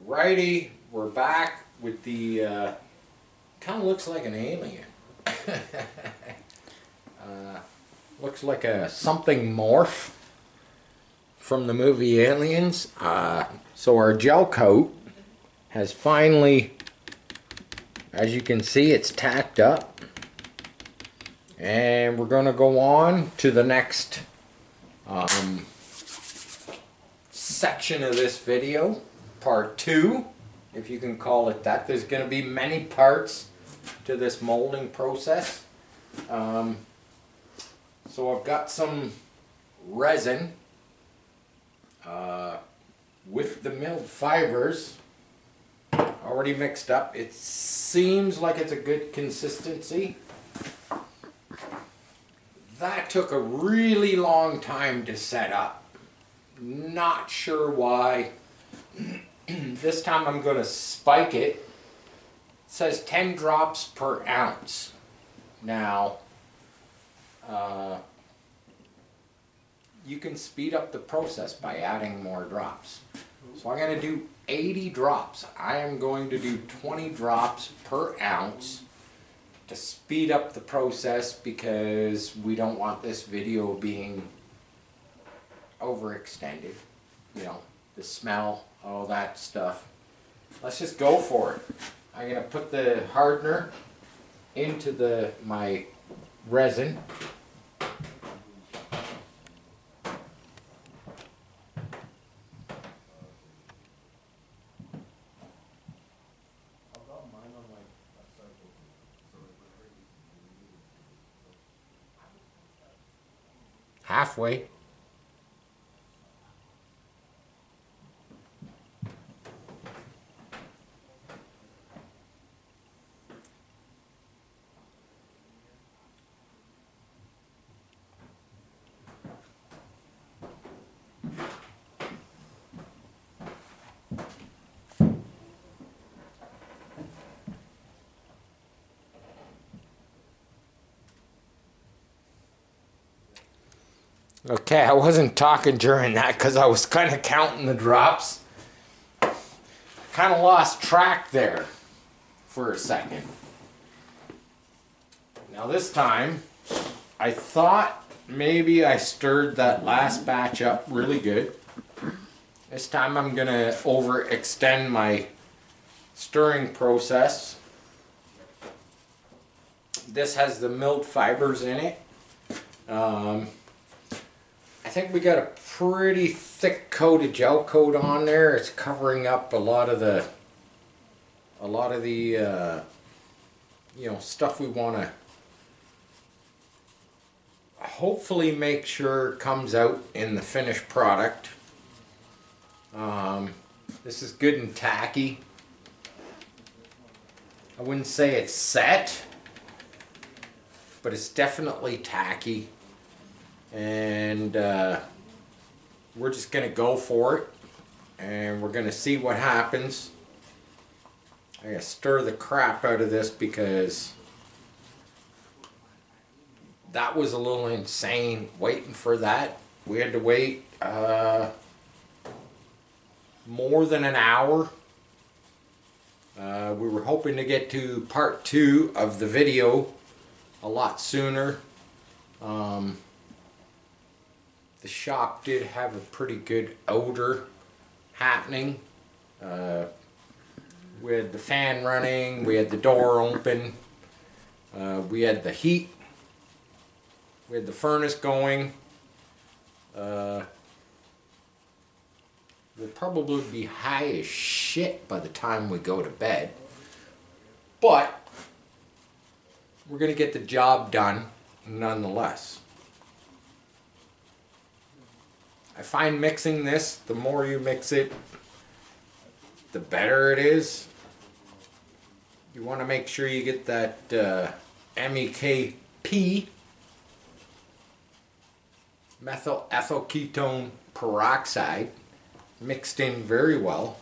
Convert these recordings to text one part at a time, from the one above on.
Alrighty, we're back with the, kind of looks like an alien. Looks like a something morph from the movie Aliens. So our gel coat has finally, as you can see, it's tacked up. And we're going to go on to the next section of this video. Part 2, if you can call it that. There's going to be many parts to this molding process. So I've got some resin with the milled fibers already mixed up. It seems like it's a good consistency. That took a really long time to set up. Not sure why. This time I'm going to spike it. It says 10 drops per ounce. Now, you can speed up the process by adding more drops. So I'm going to do 80 drops. I am going to do 20 drops per ounce to speed up the process because we don't want this video being overextended. You know, the smell, all that stuff. Let's just go for it. I'm going to put the hardener into my resin. Halfway. Okay, I wasn't talking during that because I was kind of counting the drops. Kind of lost track there for a second. Now this time, I thought maybe I stirred that last batch up really good. This time I'm going to overextend my stirring process. This has the milled fibers in it. I think we got a pretty thick coat of gel coat on there. It's covering up a lot of the you know, stuff we want to hopefully make sure comes out in the finished product. This is good and tacky. I wouldn't say it's set, but it's definitely tacky. And we're just going to go for it, and we're going to see what happens. I gotta stir the crap out of this because that was a little insane waiting for that. We had to wait more than an hour. We were hoping to get to part 2 of the video a lot sooner. The shop did have a pretty good odor happening. We had the fan running, we had the door open, we had the heat, we had the furnace going. We'll probably be high as shit by the time we go to bed. But we're going to get the job done nonetheless. I find mixing this, the more you mix it, the better it is. You want to make sure you get that MEKP, methyl ethyl ketone peroxide, mixed in very well.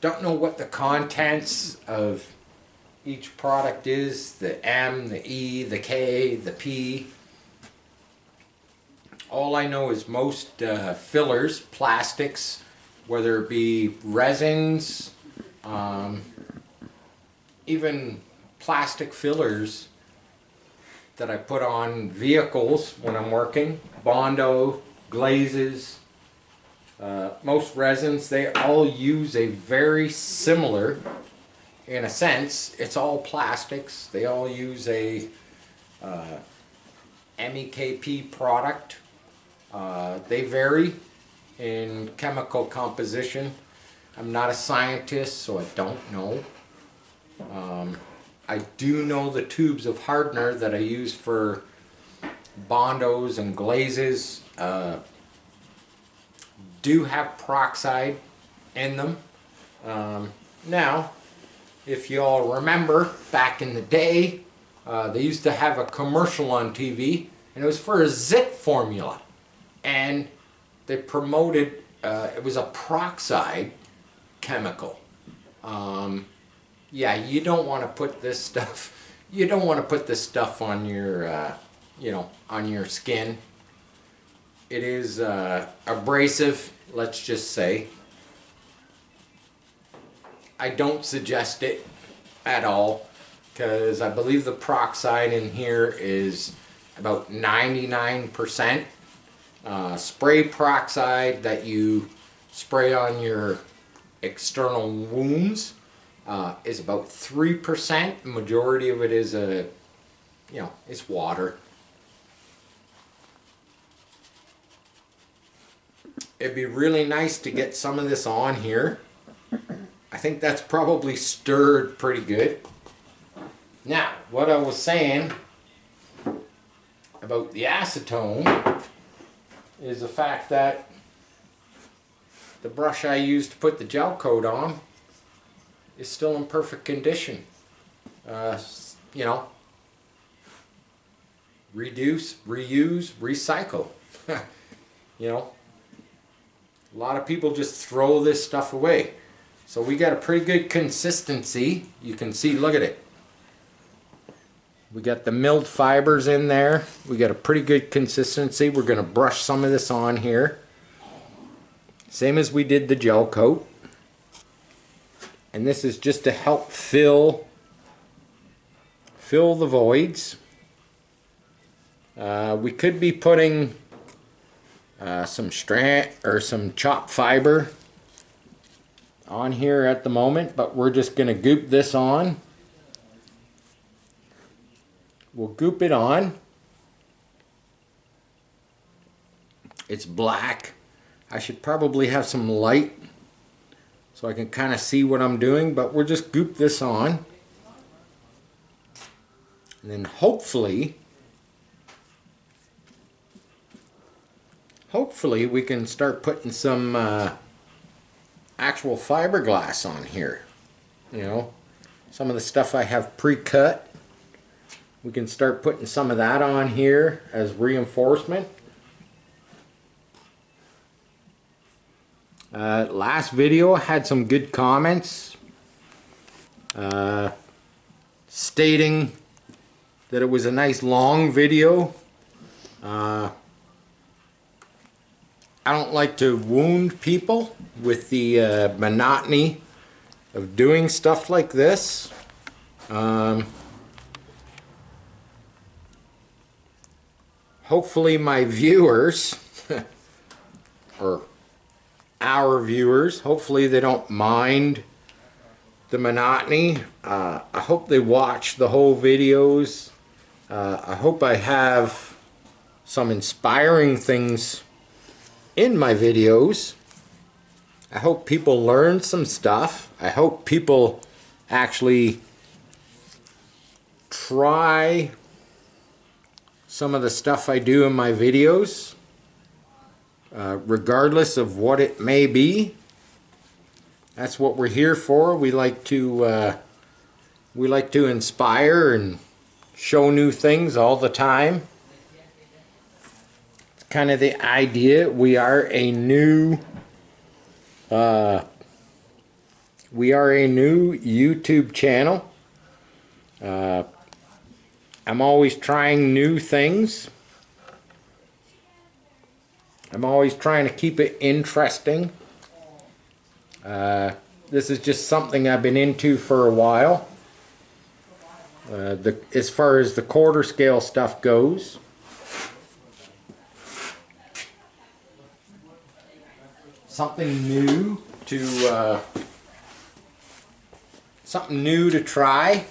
Don't know what the contents of each product is, the M, the E, the K, the P. All I know is most fillers, plastics, whether it be resins, even plastic fillers that I put on vehicles when I'm working, Bondo, glazes, most resins, they all use a very similar, in a sense, it's all plastics. They all use a MEKP product. They vary in chemical composition. I'm not a scientist, so I don't know. I do know the tubes of hardener that I use for Bondos and glazes do have peroxide in them. Now, if you all remember, back in the day, they used to have a commercial on TV, and it was for a zit formula. And they promoted, it was a peroxide chemical. Yeah, you don't want to put this stuff, you don't want to put this stuff on your, you know, on your skin. It is abrasive, let's just say. I don't suggest it at all, because I believe the peroxide in here is about 99%. Spray peroxide that you spray on your external wounds is about 3%. The majority of it is it's water. It'd be really nice to get some of this on here. I think that's probably stirred pretty good. Now, what I was saying about the acetone is the fact that the brush I used to put the gel coat on is still in perfect condition. You know, reduce, reuse, recycle. You know, a lot of people just throw this stuff away. So we got a pretty good consistency. You can see, look at it. We got the milled fibers in there. We got a pretty good consistency. We're going to brush some of this on here. Same as we did the gel coat. And this is just to help fill the voids. We could be putting some strand or some chopped fiber on here at the moment, but we're just going to goop this on. We'll goop it on. It's black. I should probably have some light so I can kind of see what I'm doing, but we'll just goop this on. And then hopefully we can start putting some actual fiberglass on here. You know, some of the stuff I have pre-cut. We can start putting some of that on here as reinforcement. Last video had some good comments stating that it was a nice long video. I don't like to wound people with the monotony of doing stuff like this. Hopefully my viewers, or our viewers, hopefully they don't mind the monotony. I hope they watch the whole videos. I hope I have some inspiring things in my videos. I hope people learn some stuff. I hope people actually try some of the stuff I do in my videos, regardless of what it may be. That's what we're here for. We like to inspire and show new things all the time. It's kind of the idea. We are a new YouTube channel. I'm always trying new things. I'm always trying to keep it interesting. This is just something I've been into for a while. As far as the quarter scale stuff goes. Something new to try.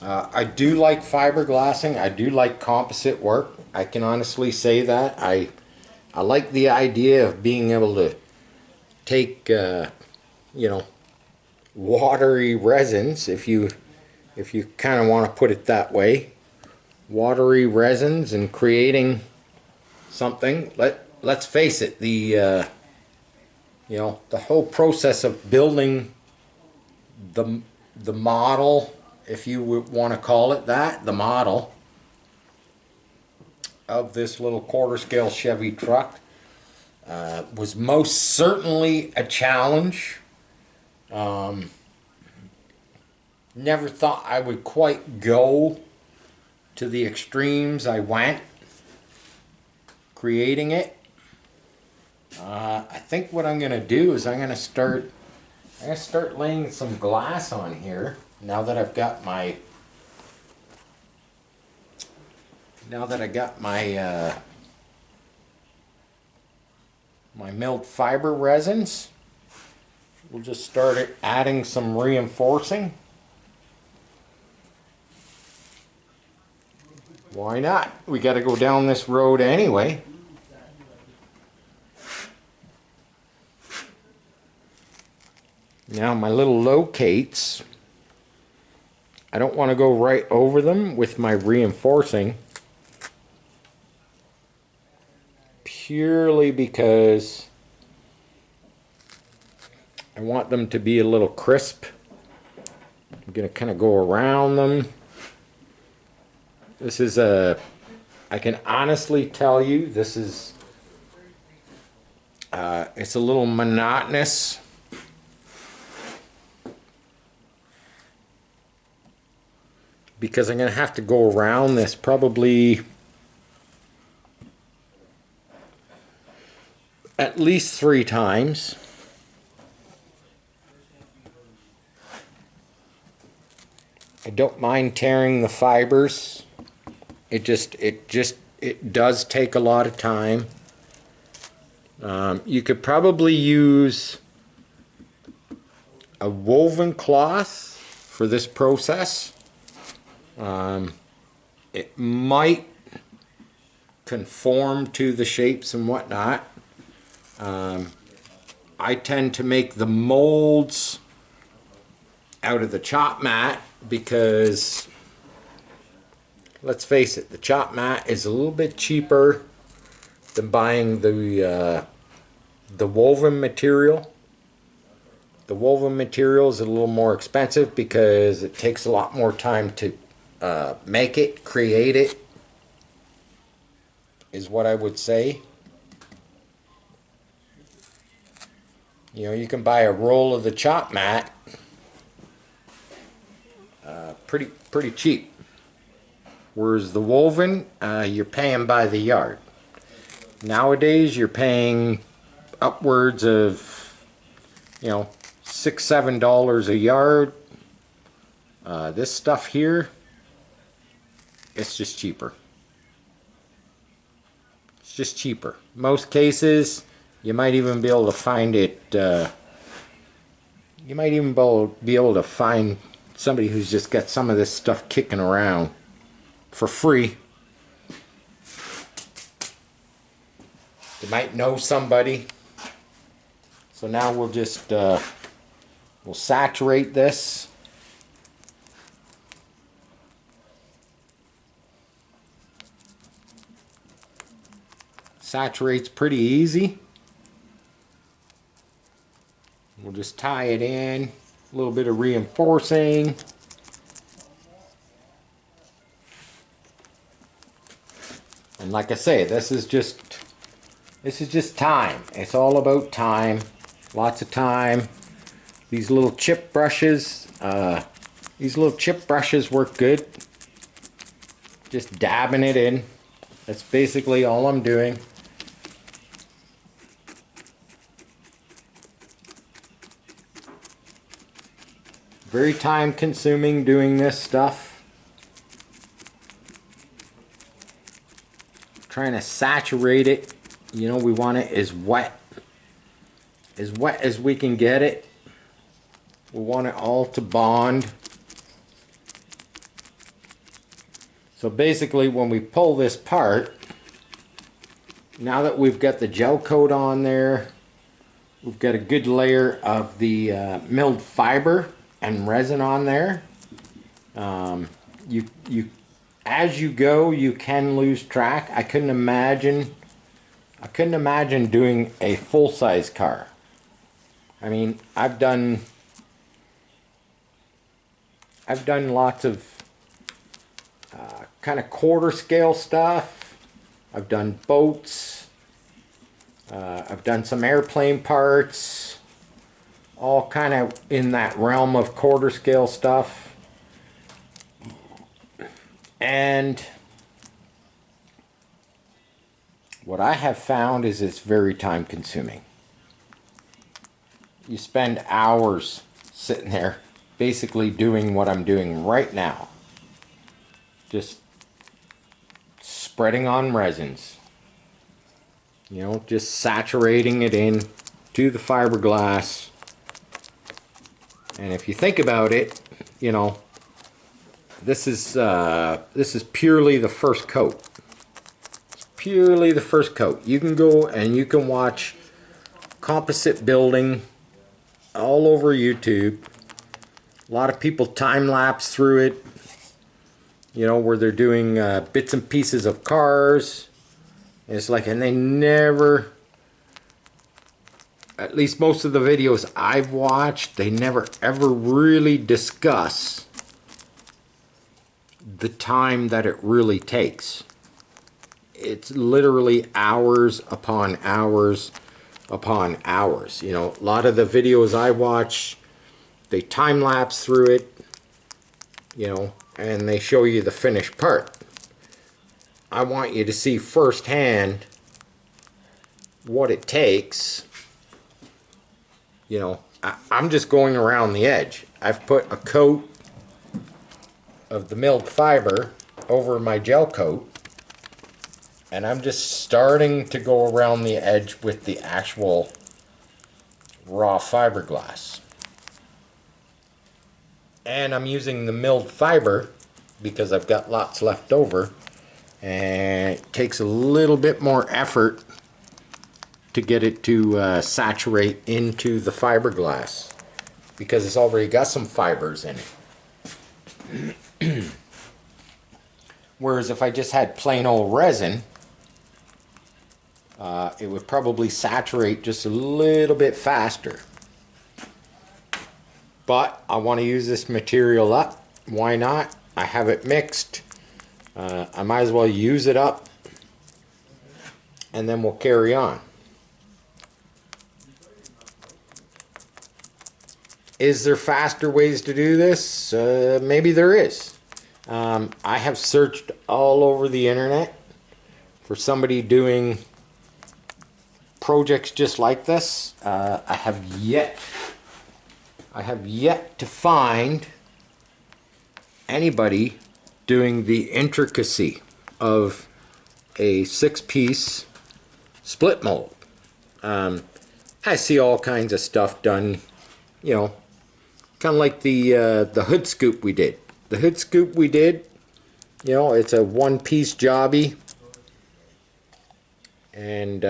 I do like fiberglassing. I do like composite work. I can honestly say that. I like the idea of being able to take you know, watery resins, if you kind of want to put it that way, watery resins, and creating something. Let's face it, the you know, the whole process of building the model, if you would want to call it that, the model of this little quarter scale Chevy truck was most certainly a challenge. Never thought I would quite go to the extremes I went creating it. I think what I'm gonna do is I'm gonna start laying some glass on here now that I've got my my milled fiber resins. We'll just start adding some reinforcing. Why not? We got to go down this road anyway. Now my little locates, I don't want to go right over them with my reinforcing, purely because I want them to be a little crisp. I'm going to kind of go around them. This is I can honestly tell you, this is, it's a little monotonous. Because I'm going to have to go around this probably at least 3 times. I don't mind tearing the fibers. It does take a lot of time. You could probably use a woven cloth for this process. It might conform to the shapes and whatnot. I tend to make the molds out of the chop mat because, let's face it, the chop mat is a little bit cheaper than buying the woven material. The woven material is a little more expensive because it takes a lot more time to make it, create it, is what I would say. You know, you can buy a roll of the chop mat pretty cheap, whereas the woven, you're paying by the yard. Nowadays you're paying upwards of, you know, $6-7 a yard. This stuff here, it's just cheaper. It's just cheaper. Most cases, you might even be able to find it. You might even be able to find somebody who's just got some of this stuff kicking around for free. You might know somebody. So now we'll just we'll saturate this. Saturates pretty easy. We'll just tie it in, a little bit of reinforcing. And like I say, this is just time. It's all about time. Lots of time. These little chip brushes, work good. Just dabbing it in. That's basically all I'm doing. Very time consuming doing this stuff. Trying to saturate it. You know, we want it as wet as we can get it. We want it all to bond. So basically when we pull this part, now that we've got the gel coat on there, we've got a good layer of the milled fiber and resin on there. As you go, you can lose track. I couldn't imagine doing a full-size car. I mean, I've done lots of kind of quarter scale stuff. I've done boats. I've done some airplane parts. All kind of in that realm of quarter scale stuff. And what I have found is it's very time consuming. You spend hours sitting there basically doing what I'm doing right now. Just spreading on resins. You know, just saturating it in to the fiberglass. And if you think about it, you know, this is purely the first coat. It's purely the first coat. You can go and you can watch composite building all over YouTube. A lot of people time-lapse through it, you know, where they're doing bits and pieces of cars. And it's like, and they never, at least most of the videos I've watched, they never ever really discuss the time that it really takes. It's literally hours upon hours upon hours. You know, a lot of the videos I watch, they time lapse through it, you know, and they show you the finished part. I want you to see firsthand what it takes. You know, I'm just going around the edge. I've put a coat of the milled fiber over my gel coat, and I'm just starting to go around the edge with the actual raw fiberglass. And I'm using the milled fiber because I've got lots left over, and it takes a little bit more effort to get it to saturate into the fiberglass because it's already got some fibers in it. Whereas if I just had plain old resin, it would probably saturate just a little bit faster. But I want to use this material up. Why not? I have it mixed. I might as well use it up, and then we'll carry on. Is there faster ways to do this? Maybe there is. I have searched all over the internet for somebody doing projects just like this. I have yet to find anybody doing the intricacy of a 6-piece split mold. I see all kinds of stuff done, you know, kind of like the hood scoop we did. The hood scoop we did, you know, it's a 1-piece jobby, and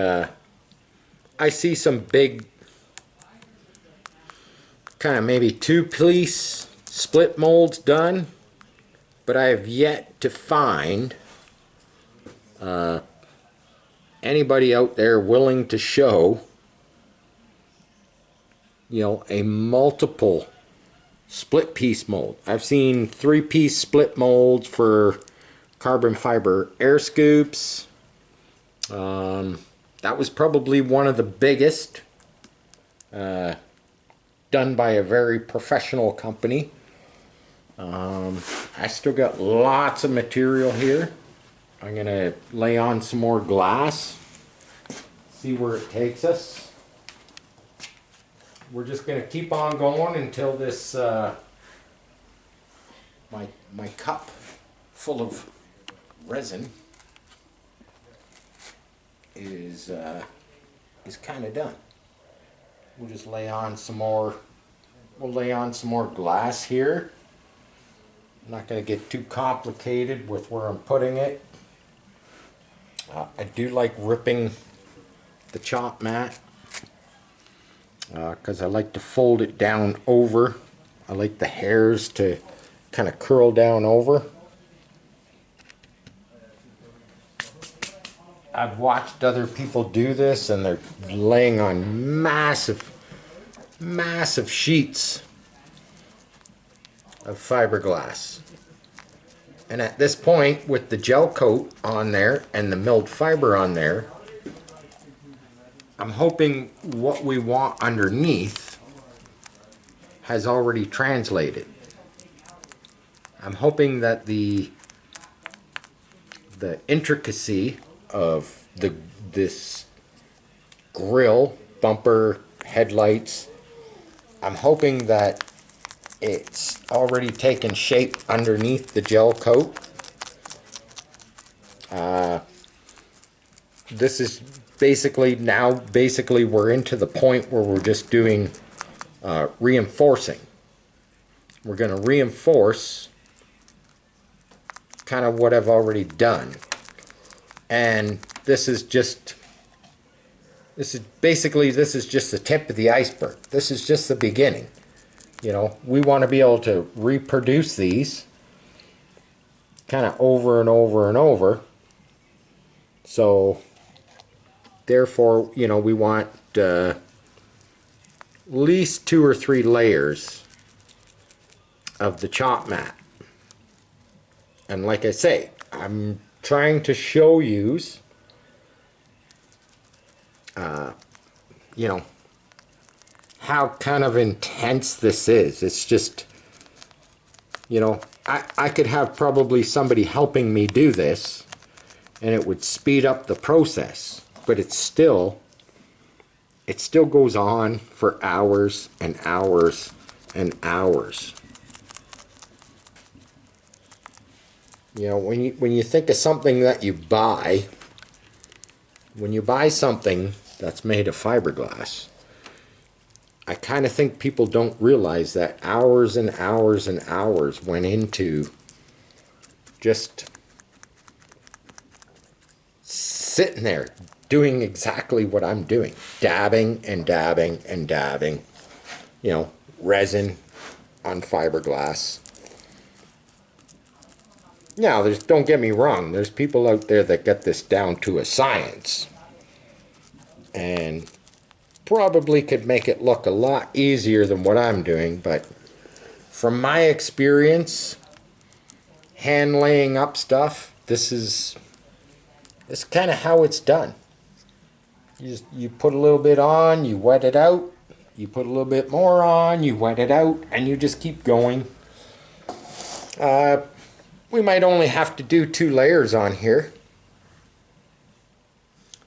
I see some big kind of maybe 2-piece split molds done, but I have yet to find anybody out there willing to show, you know, a multiple split piece mold. I've seen 3-piece split molds for carbon fiber air scoops. That was probably one of the biggest, done by a very professional company. I still got lots of material here. I'm gonna lay on some more glass, see where it takes us. We're just gonna keep on going until this my cup full of resin is kind of done. We'll just lay on some more. We'll lay on some more glass here. I'm not going to get too complicated with where I'm putting it. I do like ripping the chop mat because I like to fold it down over. I like the hairs to kind of curl down over. I've watched other people do this, and they're laying on massive sheets of fiberglass. And at this point, with the gel coat on there and the milled fiber on there, I'm hoping what we want underneath has already translated. I'm hoping that the intricacy of this grill, bumper, headlights, I'm hoping that it's already taken shape underneath the gel coat. This is basically we're into the point where we're just doing reinforcing. We're going to reinforce kind of what I've already done. And this is just the tip of the iceberg. This is just the beginning. You know, we want to be able to reproduce these kind of over and over and over. So therefore, you know, we want at least 2 or 3 layers of the chop mat. And like I say, I'm trying to show you, you know, how kind of intense this is. It's just, you know, I could have probably somebody helping me do this, and it would speed up the process. But it still goes on for hours and hours and hours. You know, when you think of something that you buy, when you buy something that's made of fiberglass, I kind of think people don't realize that hours and hours and hours went into just sitting there doing exactly what I'm doing. Dabbing and dabbing and dabbing. You know, resin on fiberglass. Now, don't get me wrong, there's people out there that get this down to a science and probably could make it look a lot easier than what I'm doing, but from my experience, hand laying up stuff, this is kind of how it's done. You put a little bit on, you wet it out, you put a little bit more on, you wet it out, and you just keep going. We might only have to do 2 layers on here.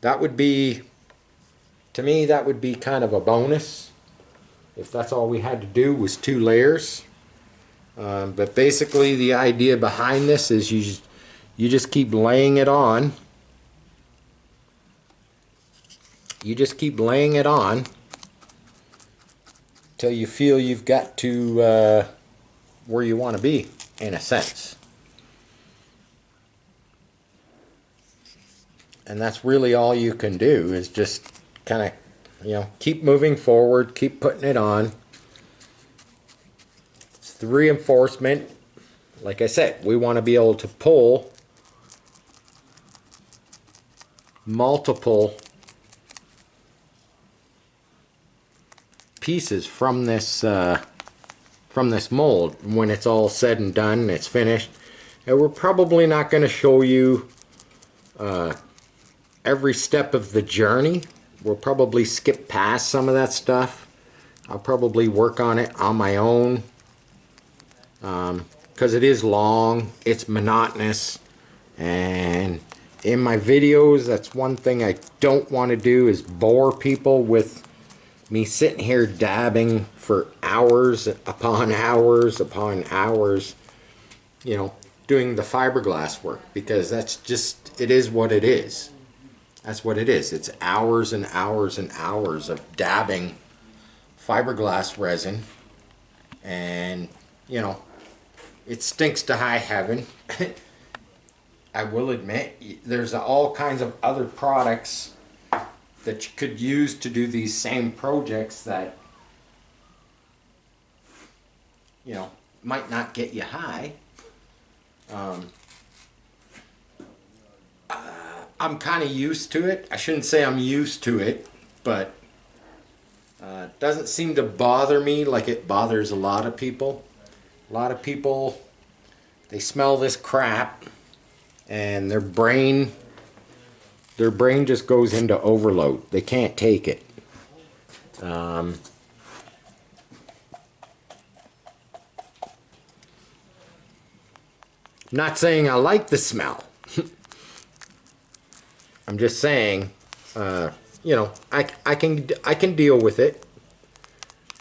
That would be, to me, that would be kind of a bonus if that's all we had to do was 2 layers. But basically the idea behind this is you just keep laying it on. You just keep laying it on till you feel you've got to where you want to be, in a sense. And that's really all you can do, is just kind of, you know, keep moving forward, keep putting it on. It's the reinforcement. Like I said, we want to be able to pull multiple pieces from this mold when it's all said and done and it's finished. And we're probably not going to show you every step of the journey. We'll probably skip past some of that stuff. I'll probably work on it on my own because it is long, it's monotonous, and in my videos, that's one thing I don't want to do, is bore people with me sitting here dabbing for hours upon hours upon hours, you know, doing the fiberglass work, because that's just, it is what it is. That's what it is. It's hours and hours and hours of dabbing fiberglass resin, and you know, it stinks to high heaven. I will admit, there's all kinds of other products that you could use to do these same projects that, you know, might not get you high. I'm kind of used to it. I shouldn't say I'm used to it, but it doesn't seem to bother me like it bothers a lot of people. A lot of people, they smell this crap and their brain just goes into overload. They can't take it. Not saying I like the smell. I'm just saying, you know, I can deal with it.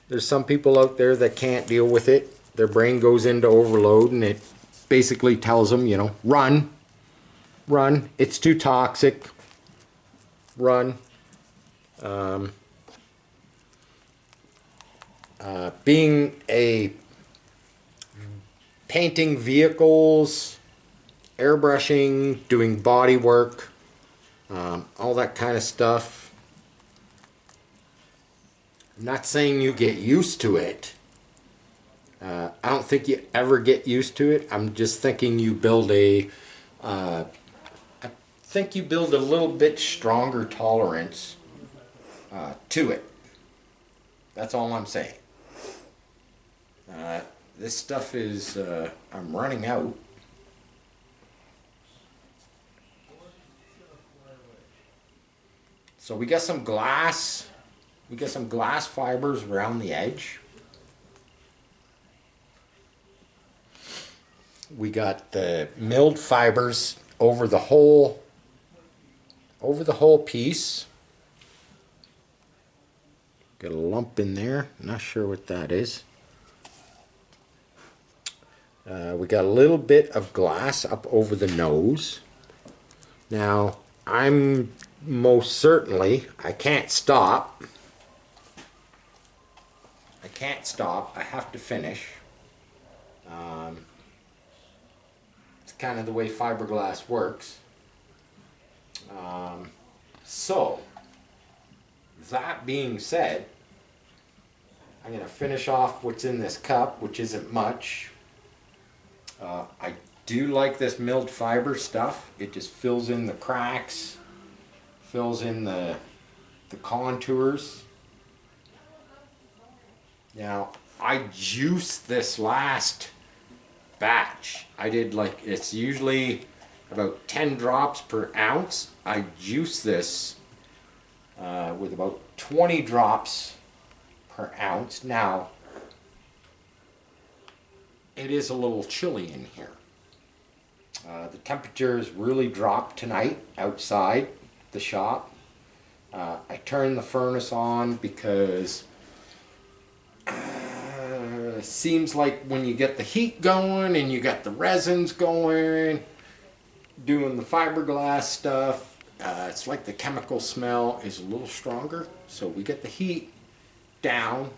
There's some people out there that can't deal with it. Their brain goes into overload and it basically tells them, you know, run, run, it's too toxic, run. Being a painting vehicles, airbrushing, doing body work, all that kind of stuff. I'm not saying you get used to it. I don't think you ever get used to it. I'm just thinking you build I think you build a little bit stronger tolerance to it. That's all I'm saying. This stuff is, I'm running out. So we got some glass. We got some glass fibers around the edge. We got the milled fibers over the whole piece. Got a lump in there. Not sure what that is. We got a little bit of glass up over the nose. Now, I'm most certainly, I can't stop. I can't stop. I have to finish. It's kind of the way fiberglass works. So, that being said, I'm going to finish off what's in this cup, which isn't much. I do like this milled fiber stuff. It just fills in the cracks, fills in the contours. Now, I juiced this last batch. I did, like, it's usually about 10 drops per ounce. I juiced this with about 20 drops per ounce. Now, it is a little chilly in here. The temperatures really dropped tonight outside the shop. I turned the furnace on because it seems like when you get the heat going and you got the resins going, doing the fiberglass stuff, it's like the chemical smell is a little stronger. So we get the heat down.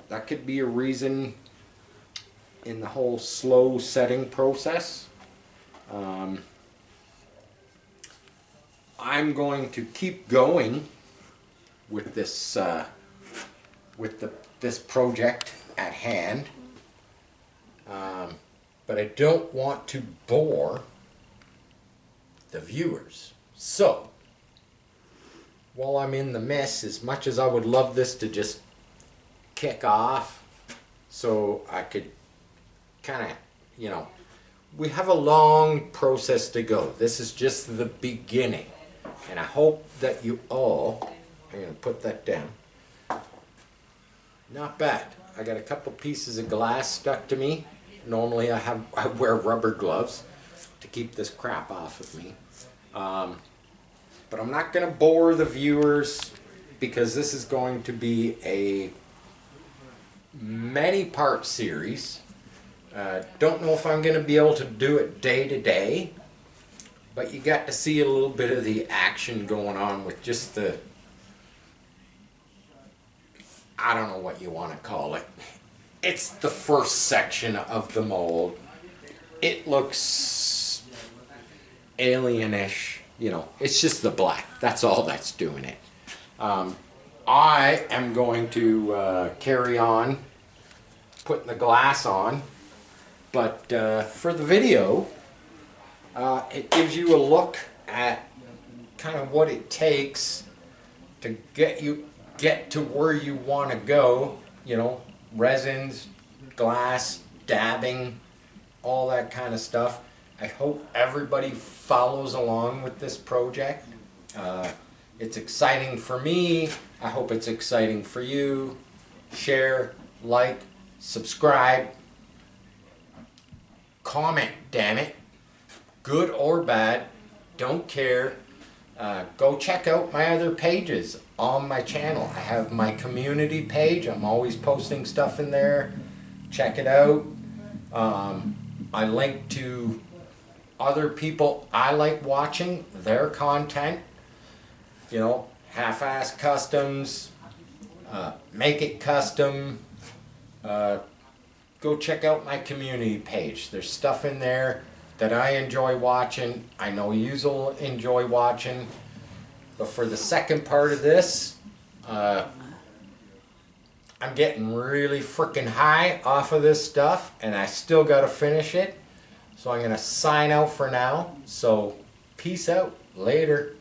That could be a reason in the whole slow setting process. I'm going to keep going with this this project at hand, but I don't want to bore the viewers. So while I'm in the mess, as much as I would love this to just kick off so I could kind of, you know, we have a long process to go. This is just the beginning. And I hope that you all, I'm going to put that down. Not bad. I got a couple pieces of glass stuck to me. Normally I wear rubber gloves to keep this crap off of me. But I'm not going to bore the viewers because this is going to be a many-part series. Don't know if I'm going to be able to do it day to day, but you got to see a little bit of the action going on with just the, I don't know what you want to call it. It's the first section of the mold. It looks alienish, you know, it's just the black. That's all that's doing it. I am going to carry on putting the glass on, but for the video, it gives you a look at kind of what it takes to get to where you want to go, you know, resins, glass, dabbing, all that kind of stuff. I hope everybody follows along with this project. It's exciting for me. I hope it's exciting for you. Share, like, subscribe, comment, damn it. Good or bad, don't care. Go check out my other pages on my channel. I have my community page. I'm always posting stuff in there. Check it out. I link to other people I like watching, their content. You know, half-ass customs, make it custom. Go check out my community page. There's stuff in there that I enjoy watching. I know you'll enjoy watching. But for the second part of this, I'm getting really freaking high off of this stuff, and I still got to finish it. So I'm going to sign out for now. So peace out. Later.